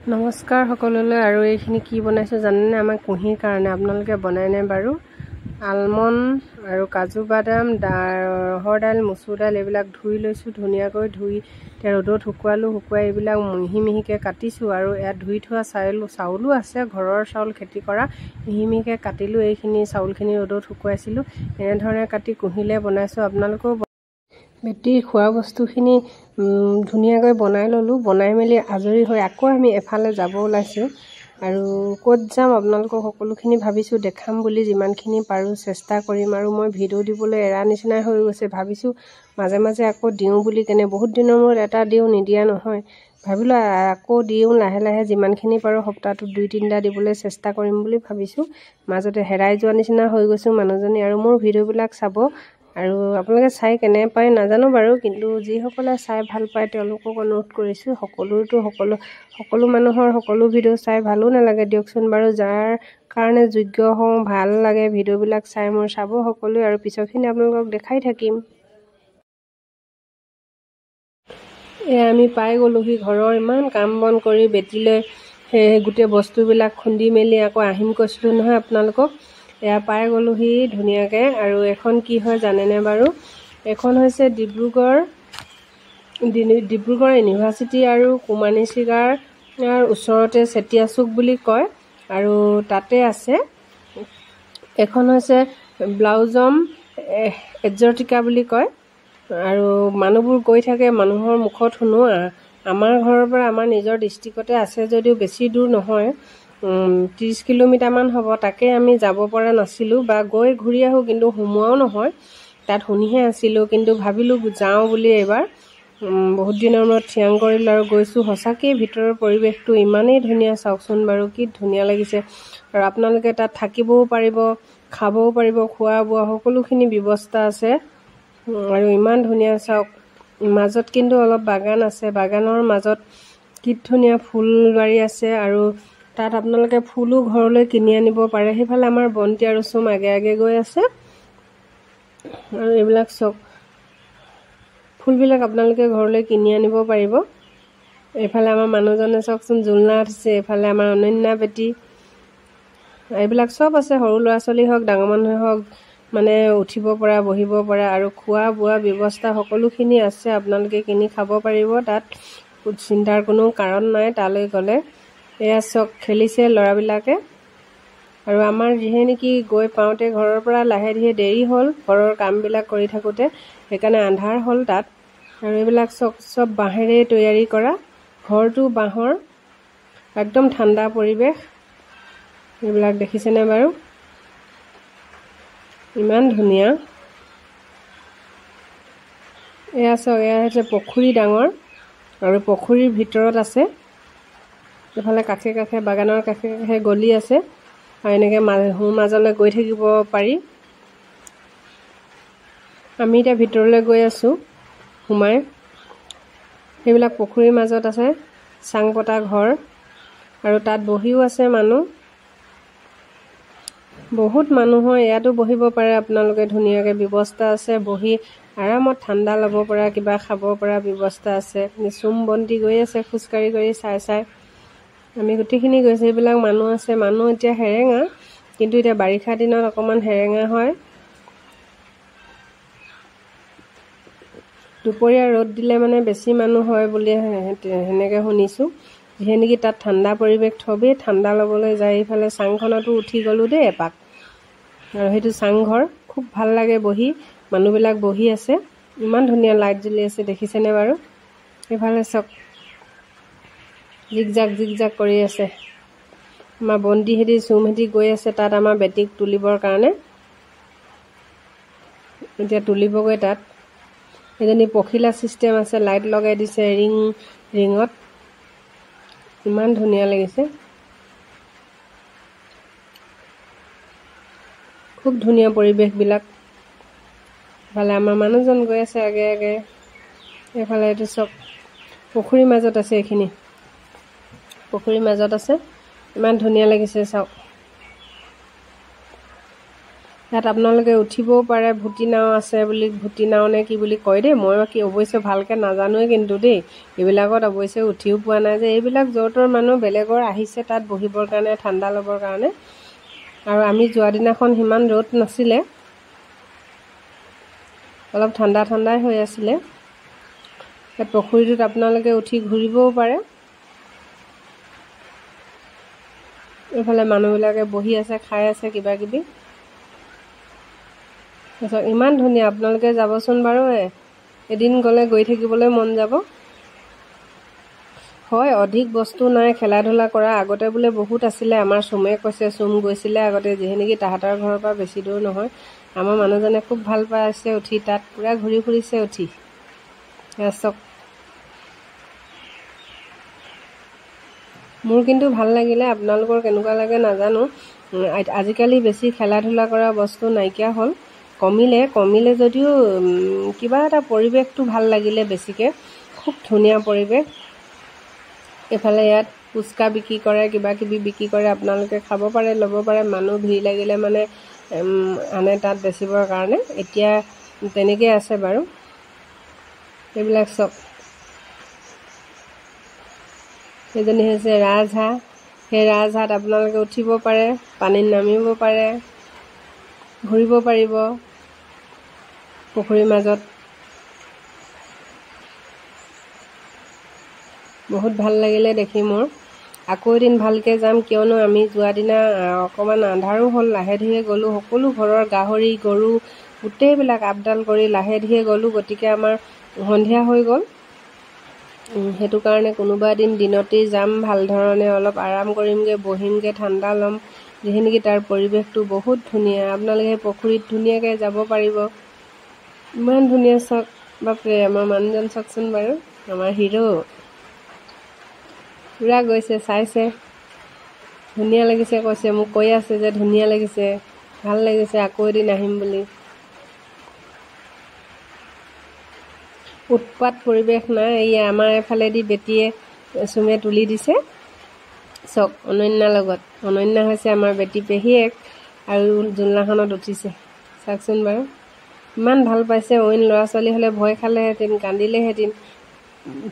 নমস্কাৰ সকলোলৈ। আৰু এইখিনি কি বনাইছো জানেনে? আমাৰ কুঁহিৰ কাৰণে। আপোনালোকে বনাই নে বাৰু? আলমণ্ড আৰু কাজু বাদাম, ৰহৰ দাইল, মচুৰ দাইল এইবিলাক ধুই লৈছোঁ ধুনীয়াকৈ। ধুই ৰ'দত শুকুৱালোঁ। শুকুৱাই এইবিলাক মিহি মিহিকৈ কাটিছোঁ। আৰু ইয়াত ধুই থোৱা চাউলো আছে, ঘৰৰ চাউল খেতি কৰা। মিহি মিহিকৈ কাটিলোঁ। এইখিনি চাউলখিনি ৰ'দত শুকুৱাইছিলোঁ। এনেধৰণে কাটি কুঁহিলে বনাইছোঁ। আপোনালোকেও বেটিৰ খোৱা বস্তুখিনি ধুনীয়াকৈ বনাই ল'লোঁ। বনাই মেলি আজৰি হৈ আকৌ আমি এফালে যাব ওলাইছোঁ। আৰু ক'ত যাম আপোনালোকক সকলোখিনি ভাবিছোঁ দেখাম বুলি, যিমানখিনি পাৰোঁ চেষ্টা কৰিম। আৰু মই ভিডিঅ' দিবলৈ এৰা নিচিনাই হৈ গৈছে। ভাবিছোঁ মাজে মাজে আকৌ দিওঁ বুলি, বহুত দিনৰ মূৰত এটা দিওঁ, নিদিয়া নহয়। ভাবিলোঁ আকৌ দিওঁ লাহে লাহে, যিমানখিনি পাৰোঁ সপ্তাহটোত 2-3টা দিবলৈ চেষ্টা কৰিম বুলি ভাবিছোঁ। মাজতে হেৰাই যোৱা নিচিনা হৈ গৈছোঁ মানুহজনী। আৰু মোৰ ভিডিঅ'বিলাক চাব। আৰু আপোনালোকে চাই কেনে পায় নাজানো বাৰু, কিন্তু যিসকলে চাই ভাল পায় তেওঁলোকক অনুৰোধ কৰিছোঁ। সকলো মানুহৰ সকলো ভিডিঅ' চাই ভালো নালাগে দিয়কচোন বাৰু। যাৰ কাৰণে যোগ্য হওঁ, ভাল লাগে ভিডিঅ'বিলাক চাই মোৰ, চাব সকলোৱে। আৰু পিছৰখিনি আপোনালোকক দেখাই থাকিম। এয়া আমি পাই গ'লোহি ঘৰৰ। ইমান কাম বন কৰি বেটিলৈ সেই গোটেই বস্তুবিলাক খুন্দি মেলি আকৌ আহিম কৈছিলোঁ নহয় আপোনালোকক। এয়া পাই গ'লোহি ধুনীয়াকৈ। আৰু এখন কি হয় জানেনে বাৰু? এখন হৈছে ডিব্ৰুগড় ইউনিভাৰ্চিটি আৰু কুমানী চিগাৰ ওচৰতে চেতিয়া চুক বুলি কয়। আৰু তাতে আছে। এখন হৈছে ব্লাউজম এক্সটিকা বুলি কয়। আৰু মানুহবোৰ গৈ থাকে, মানুহৰ মুখত শুনো। আমাৰ ঘৰৰ পৰা আমাৰ নিজৰ ডিষ্ট্ৰিক্টতে আছে যদিও বেছি দূৰ নহয়, 30 কিলোমিটাৰমান হ'ব। তাকে আমি যাব পৰা নাছিলোঁ, বা গৈ ঘূৰি আহোঁ, কিন্তু সোমোৱাও নহয়। তাত শুনিহে আছিলোঁ, কিন্তু ভাবিলোঁ যাওঁ বুলি এইবাৰ। বহুত দিনৰ মূৰত থিৰাং কৰিলোঁ আৰু গৈছোঁ। সঁচাকৈয়ে ভিতৰৰ পৰিৱেশটো ইমানেই ধুনীয়া, চাওকচোন বাৰু কি ধুনীয়া লাগিছে। আৰু আপোনালোকে তাত থাকিবও পাৰিব, খাবও পাৰিব, খোৱা বোৱা সকলোখিনি ব্যৱস্থা আছে। আৰু ইমান ধুনীয়া চাওক। মাজত কিন্তু অলপ বাগান আছে। বাগানৰ মাজত কি ধুনীয়া ফুলবাৰী আছে। আৰু তাত আপোনালোকে ফুলো ঘৰলৈ কিনি আনিব পাৰে। সেইফালে আমাৰ বন্তি আৰু চুম আগে আগে গৈ আছে। আৰু এইবিলাক চাওক, ফুলবিলাক আপোনালোকে ঘৰলৈ কিনি আনিব পাৰিব। এইফালে আমাৰ মানুহজনে চাওকচোন জোলনা উঠিছে। এইফালে আমাৰ অনন্যা বেটি, এইবিলাক চব আছে। সৰু ল'ৰা ছোৱালী হওক, ডাঙৰ মানুহে হওক, মানে উঠিব পৰা, বহিব পৰা, আৰু খোৱা বোৱা ব্যৱস্থা সকলোখিনি আছে। আপোনালোকে কিনি খাব পাৰিব। তাত চিন্তাৰ কোনো কাৰণ নাই তালৈ গ'লে। এয়া চক খেলিছে ল'ৰাবিলাকে। আৰু আমাৰ যিহে নেকি গৈ পাওঁতে ঘৰৰ পৰা লাহে ধীৰে দেৰি হ'ল, ঘৰৰ কামবিলাক কৰি থাকোঁতে, সেইকাৰণে আন্ধাৰ হ'ল তাত। আৰু এইবিলাক চব বাঁহেৰে তৈয়াৰী কৰা। ঘৰটো বাঁহৰ, একদম ঠাণ্ডা পৰিৱেশ। এইবিলাক দেখিছেনে বাৰু? ইমান ধুনীয়া। এয়া চাওক, এয়া হৈছে পুখুৰী ডাঙৰ। আৰু পুখুৰীৰ ভিতৰত আছে। এইফালে কাষে কাষে, বাগানৰ কাষে কাষে গলি আছে। আৰু এনেকৈ মাজলৈ গৈ থাকিব পাৰি। আমি এতিয়া ভিতৰলৈ গৈ আছোঁ সোমাই। সেইবিলাক পুখুৰীৰ মাজত আছে চাং পতা ঘৰ। আৰু তাত বহিও আছে মানুহ। বহুত মানুহৰ ইয়াতো বহিব পাৰে আপোনালোকে। ধুনীয়াকৈ ব্যৱস্থা আছে। বহি আৰামত ঠাণ্ডা ল'ব পৰা, কিবা খাব পৰা ব্যৱস্থা আছে। চুম বন্তি গৈ আছে খোজকাঢ়ি কৰি চাই। আমি গোটেইখিনি গৈছোঁ। এইবিলাক মানুহ আছে। মানুহ এতিয়া হেৰেঙা, কিন্তু এতিয়া বাৰিষা দিনত অকণমান হেৰেঙা হয়। দুপৰীয়া ৰ'দ দিলে মানে বেছি মানুহ হয় বুলি সেনেকৈ শুনিছোঁ। যিহে নেকি তাত ঠাণ্ডা পৰিৱেশ, চবেই ঠাণ্ডা ল'বলৈ যায়। এইফালে চাংখনতো উঠি গ'লোঁ দেই এপাক। আৰু সেইটো চাংঘৰ, খুব ভাল লাগে বহি। মানুহবিলাক বহি আছে। ইমান ধুনীয়া লাইট জ্বলি আছে, দেখিছেনে বাৰু? এইফালে চাওক, জিক জাক কৰি আছে। আমাৰ বন্তিহেঁতি চুমহেঁতি গৈ আছে তাত আমাৰ বেটিক তুলিবৰ কাৰণে। এতিয়া তুলিবগৈ তাত। এজনী পখিলা ছিষ্টেম আছে, লাইট লগাই দিছে ৰিঙত। ইমান ধুনীয়া লাগিছে। খুব ধুনীয়া পৰিৱেশবিলাক। এইফালে আমাৰ মানুহজন গৈ আছে আগে আগে। এইফালে এইটো চব পুখুৰীৰ মাজত আছে। এইখিনি পুখুৰীৰ মাজত আছে। ইমান ধুনীয়া লাগিছে চাওক। ইয়াত আপোনালোকে উঠিবও পাৰে, ভুটি নাও আছে বুলি, ভুটি নাও নে কি বুলি কয় দেই, মই কি অৱশ্যে ভালকৈ নাজানোৱে কিন্তু দেই, এইবিলাকত অৱশ্যে উঠিও পোৱা নাই যে। এইবিলাক য'ৰ ত'ৰ মানুহ বেলেগৰ আহিছে তাত বহিবৰ কাৰণে, ঠাণ্ডা ল'বৰ কাৰণে। আৰু আমি যোৱা দিনাখন সিমান ৰ'দ নাছিলে, অলপ ঠাণ্ডা ঠাণ্ডাই হৈ আছিলে। ইয়াত পুখুৰীটোত আপোনালোকে উঠি ঘূৰিবও পাৰে। এইফালে মানুহবিলাকে বহি আছে, খাই আছে কিবা কিবি। তাৰপিছত ইমান ধুনীয়া, আপোনালোকে যাবচোন বাৰু, এদিন গ'লে গৈ থাকিবলৈ মন যাব। হয়, অধিক বস্তু নাই খেলা ধূলা কৰা, আগতে বোলে বহুত আছিলে, আমাৰ চুমে কৈছে, চুম গৈছিলে আগতে, যিহে নেকি তাহাঁতৰ ঘৰৰ পৰা বেছি দূৰ নহয়। আমাৰ মানুহজনে খুব ভাল পাইছে উঠি, তাত পূৰা ঘূৰি ফুৰিছে উঠি। চক মোৰ কিন্তু ভাল লাগিলে, আপোনালোকৰ কেনেকুৱা লাগে নাজানো। আজিকালি বেছি খেলা ধূলা কৰা বস্তু নাইকিয়া হ'ল, কমিলে যদিও কিবা এটা পৰিৱেশটো ভাল লাগিলে বেছিকৈ, খুব ধুনীয়া পৰিৱেশ। এইফালে ইয়াত ফুচকা বিক্ৰী কৰে, কিবা কিবি বিক্ৰী কৰে, আপোনালোকে খাব পাৰে, ল'ব পাৰে। মানুহ ভিৰ লাগিলে মানে আনে তাত বেচিবৰ কাৰণে। এতিয়া তেনেকৈ আছে বাৰু। এইবিলাক চব, সেইজনী হৈছে ৰাজহাঁহ। সেই ৰাজহাঁহত আপোনালোকে উঠিব পাৰে, পানীত নামিব পাৰে, ঘূৰিব পাৰিব পুখুৰীৰ মাজত। বহুত ভাল লাগিলে দেখি মোৰ। আকৌ এদিন ভালকৈ যাম, কিয়নো আমি যোৱা দিনা অকণমান আন্ধাৰো হ'ল, লাহে ধীৰে গ'লোঁ। সকলো ঘৰৰ গাহৰি গৰু গোটেইবিলাক আপডাল কৰি লাহে ধীৰে গ'লোঁ, গতিকে আমাৰ সন্ধিয়া হৈ গ'ল। সেইটো কাৰণে কোনোবা এদিন দিনতেই যাম, ভাল ধৰণে অলপ আৰাম কৰিমগৈ, বহিমগৈ, ঠাণ্ডা ল'ম। যিহে নেকি তাৰ পৰিৱেশটো বহুত ধুনীয়া, আপোনালোকে সেই পুখুৰীত ধুনীয়াকৈ যাব পাৰিব। ইমান ধুনীয়া, চাওক বাপৰে, আমাৰ মানুহজন চাওকচোন বাৰু, আমাৰ হিৰো পূৰা গৈছে, চাইছে, ধুনীয়া লাগিছে কৈছে, মোক কৈ আছে যে ধুনীয়া লাগিছে, ভাল লাগিছে, আকৌ এদিন আহিম বুলি। উৎপাত পৰিৱেশ নাই। এই আমাৰ এফালেদি বেটীয়ে চুমে তুলি দিছে, চাওক, অনন্যাৰ লগত। অনন্যা হৈছে আমাৰ বেটী পেহীয়েক, আৰু জোলনাখনত উঠিছে, চাওকচোন বাৰু। ইমান ভাল পাইছে। অইন ল'ৰা ছোৱালী হ'লে ভয় খালেহেঁতেন, কান্দিলেহেঁতেন।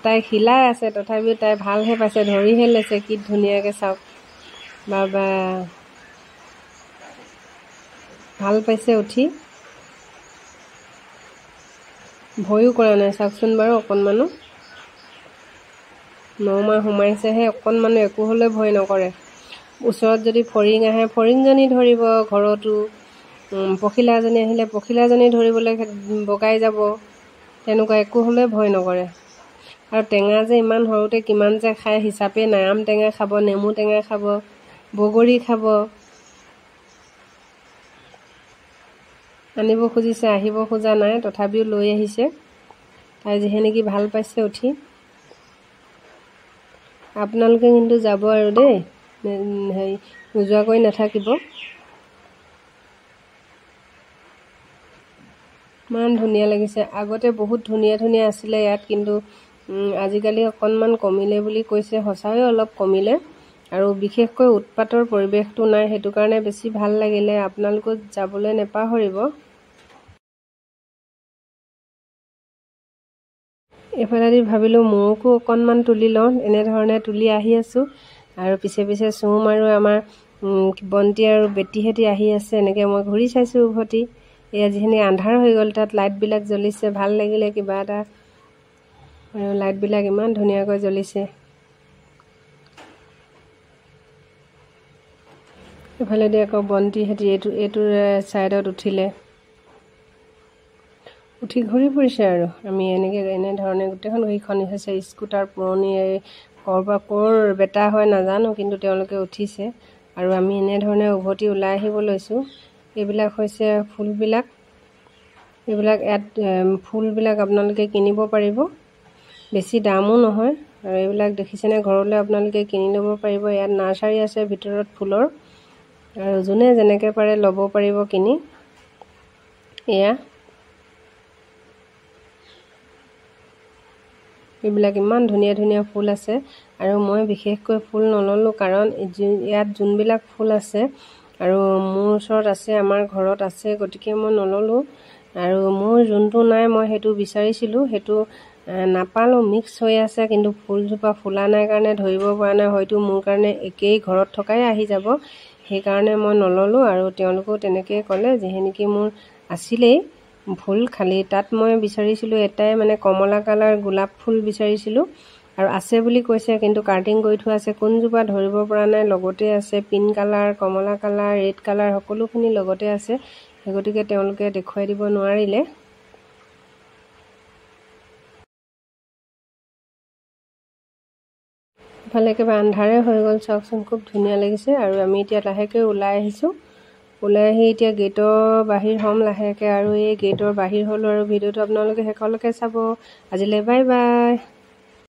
তাই হিলাই আছে, তথাপিও তাই ভালহে পাইছে, ধৰিহে লৈছে, কি ধুনীয়াকৈ, চাওক বাবা, ভাল পাইছে উঠি, ভয়ো কৰা নাই, চাওকচোন বাৰু। অকণমানো 9 মাহ সোমাইছেহে, অকণমানো একো হ'লে ভয় নকৰে। ওচৰত যদি ফৰিং আহে, ফৰিংজনী ধৰিব, ঘৰতো পখিলা এজনী আহিলে পখিলাজনী ধৰিবলৈ বগাই যাব, তেনেকুৱা একো হ'লে ভয় নকৰে। আৰু টেঙা যে ইমান সৰুতে কিমান যে খায় হিচাপে নাই। আম টেঙা খাব, নেমু টেঙা খাব, বগৰী খাব। আনিব খুজিছে, আহিব খোজা নাই, তথাপিও লৈ আহিছে। তাই যিহে নেকি ভাল পাইছে উঠি। আপোনালোকে কিন্তু যাব আৰু দেই, হেৰি নোযোৱাকৈ নাথাকিব। ইমান ধুনীয়া লাগিছে। আগতে বহুত ধুনীয়া ধুনীয়া আছিলে ইয়াত, কিন্তু আজিকালি অকণমান কমিলে বুলি কৈছে। সঁচাই অলপ কমিলে, আৰু বিশেষকৈ উৎপাতৰ পৰিৱেশটো নাই, সেইটো কাৰণে বেছি ভাল লাগিলে। আপোনালোকো যাবলৈ নেপাহৰিব। এইফালেদি ভাবিলোঁ মোকো অকণমান তুলি লওঁ, এনেধৰণে তুলি আহি আছোঁ। আৰু পিছে পিছে চুম আৰু আমাৰ বন্তি আৰু বেটীহেঁতি আহি আছে। এনেকৈ মই ঘূৰি চাইছোঁ উভতি। এয়া যিখিনি আন্ধাৰ হৈ গ'ল, তাত লাইটবিলাক জ্বলিছে, ভাল লাগিলে কিবা এটা। আৰু লাইটবিলাক ইমান ধুনীয়াকৈ জ্বলিছে। এইফালেদি আকৌ বন্তিহেঁতি এইটো ছাইডত উঠিলে, উঠি ঘূৰি ফুৰিছে। আৰু আমি এনেধৰণে গোটেইখন এইখন হৈছে স্কুটাৰ পুৰণি, ক'ৰ বেটা হয় নাজানো, কিন্তু তেওঁলোকে উঠিছে। আৰু আমি এনেধৰণে উভতি ওলাই আহিব লৈছোঁ। এইবিলাক হৈছে ফুলবিলাক। এইবিলাক ইয়াত ফুলবিলাক আপোনালোকে কিনিব পাৰিব, বেছি দামো নহয়। আৰু এইবিলাক দেখিছেনে, ঘৰলৈ আপোনালোকে কিনি ল'ব পাৰিব। ইয়াত নাৰ্চাৰী আছে ভিতৰত ফুলৰ, আৰু যোনে যেনেকৈ পাৰে ল'ব পাৰিব কিনি। এয়া এইবিলাক ইমান ধুনীয়া ধুনীয়া ফুল আছে। আৰু মই বিশেষকৈ ফুল নল'লোঁ, কাৰণ ইয়াত যোনবিলাক ফুল আছে আৰু মোৰ ওচৰত আছে, আমাৰ ঘৰত আছে, গতিকে মই নল'লোঁ। আৰু মোৰ যোনটো নাই মই সেইটো বিচাৰিছিলোঁ, সেইটো নাপালোঁ, মিক্স হৈ আছে, কিন্তু ফুলজোপা ফুলা নাই কাৰণে ধৰিব পৰা নাই, হয়তো মোৰ কাৰণে একেই ঘৰত থকাই আহি যাব, সেইকাৰণে মই নল'লোঁ। আৰু তেওঁলোকেও তেনেকৈ ক'লে, যিহে নেকি মোৰ আছিলেই ফুল, খালি তাত মই বিচাৰিছিলোঁ এটাই মানে কমলা কালাৰ গোলাপ ফুল বিচাৰিছিলোঁ, আৰু আছে বুলি কৈছে, কিন্তু কাৰ্টিং কৰি থোৱা আছে, কোনজোপা ধৰিব পৰা নাই। লগতে আছে পিংক কালাৰ, কমলা কালাৰ, ৰেড কালাৰ, সকলোখিনি লগতে আছে, সেই গতিকে তেওঁলোকে দেখুৱাই দিব নোৱাৰিলে। ইফালে একেবাৰে আন্ধাৰে হৈ গ'ল, চাওকচোন, খুব ধুনীয়া লাগিছে। আৰু আমি এতিয়া লাহেকৈ ওলাই আহিছোঁ, ওলাই আহি এতিয়া গেটৰ বাহিৰ হ'ম লাহেকৈ, আৰু এই গেটৰ বাহিৰ হ'লোঁ। আৰু ভিডিঅ'টো আপোনালোকে শেষলৈকে চাব। আজিলৈ বাই বাই।